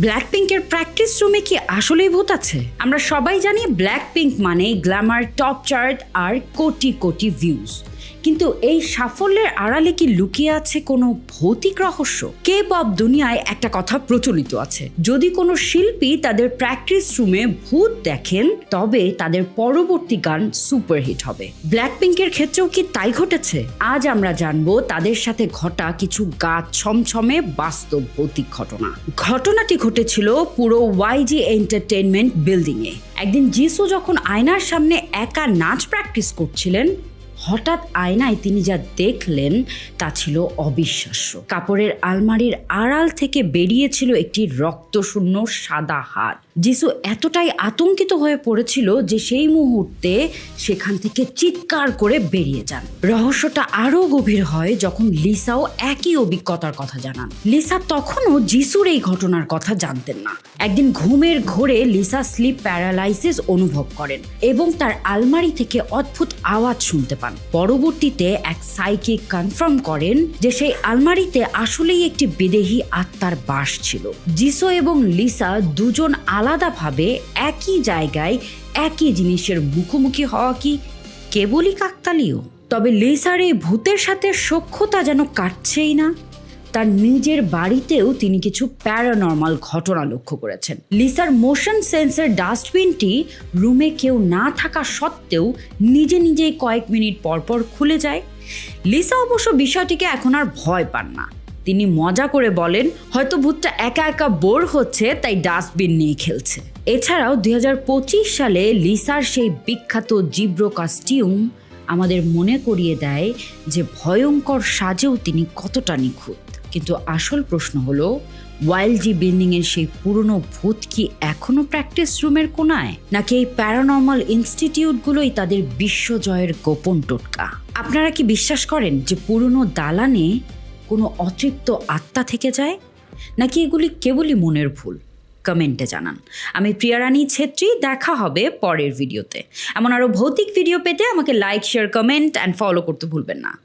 ব্ল্যাকপিঙ্কের practice রুমে কি আসলেই ভূত আছে? আমরা সবাই জানি ব্ল্যাকপিঙ্ক মানে গ্ল্যামার, টপ চার্ট আর কোটি কোটি ভিউজ। কিন্তু এই সাফল্যের আড়ালে কি লুকিয়ে আছে কোনো ভৌতিক রহস্য? কে পপ দুনিয়ায় একটা কথা প্রচলিত আছে, যদি কোনো শিল্পী তাদের প্র্যাকটিস রুমে ভূত দেখেন তবে তাদের পরবর্তী গান সুপারহিট হবে। ব্ল্যাকপিঙ্কের ক্ষেত্রেও কি তাই ঘটেছে? আজ আমরা জানবো তাদের সাথে ঘটা কিছু গা ছমছমে বাস্তব ভৌতিক ঘটনা। ঘটনাটি ঘটেছিল পুরো ওয়াইজি এন্টারটেইনমেন্ট বিল্ডিং এ। একদিন জিসু যখন আয়নার সামনে একা নাচ প্র্যাকটিস করছিলেন, হঠাৎ আয়নায় তিনি যা দেখলেন তা ছিল অবিশ্বাস্য। কাপড়ের আলমারির আড়াল থেকে বেরিয়েছিল একটি রক্তশূন্য সাদা হাত। যিশু এতটাই আতঙ্কিত হয়ে পড়েছিল যে সেই মুহূর্তে সেখান থেকে চিৎকার করে বেরিয়ে যান। রহস্যটা আরো গভীর হয় যখন লিসাও একই অভিজ্ঞতার কথা জানান। লিসা তখনও যিশুর এই ঘটনার কথা জানতেন না। একদিন ঘুমের ঘোরে লিসা স্লিপ প্যারালাইসিস অনুভব করেন এবং তার আলমারি থেকে অদ্ভুত আওয়াজ শুনতে পান। পরবর্তীতে এক সাইকিক কনফার্ম করেন যে সেই আলমারিতে আসলেই একটি বিদেহী আত্মার বাস ছিল। যিশু এবং লিসা দুজন আলাদাভাবে একই জায়গায় একই জিনিসের মুখোমুখি হওয়া কি কেবলই কাকতালীয়? তবে লিসার এই ভূতের সাথে সখ্যতা যেন কাটছেই না। তার নিজের বাড়িতেও তিনি কিছু প্যারানর্মাল ঘটনা লক্ষ্য করেছেন। লিসার মোশন সেন্সর ডাস্টবিনটি রুমে কেউ না থাকা সত্ত্বেও নিজে নিজেই কয়েক মিনিট পরপর খুলে যায়। লিসা অবশ্য বিষয়টিকে এখন আর ভয় পান না। তিনি মজা করে বলেন, হয়তো ভূতটা একা একা বোর হচ্ছে তাই ডাস্টবিন নিয়ে খেলছে। এছাড়াও 2025 সালে লিসার সেই বিখ্যাত জিব্রো কস্টিউম আমাদের মনে করিয়ে দেয় যে ভয়ঙ্কর সাজেও তিনি কতটা নিখুঁত। কিন্তু আসল প্রশ্ন হলো, ওয়াইলজি বিল্ডিং এর সেই পুরনো ভূত কি এখনো প্র্যাকটিস রুমের কোনায়, নাকি এই প্যারানর্মাল ইনস্টিটিউটগুলোই তাদের বিশ্বজয়ের গোপন টোটকা? আপনারা কি বিশ্বাস করেন যে পুরনো দালানে কোনো অতৃপ্ত আত্মা থেকে যায়, নাকি এগুলি কেবলই মনের ভুল? কমেন্টে জানান। আমি প্রিয়ারানী ছেত্রী, দেখা হবে পরের ভিডিওতে। এমন আরো ভৌতিক ভিডিও পেতে আমাকে like, share, comment and follow করতে ভুলবেন না।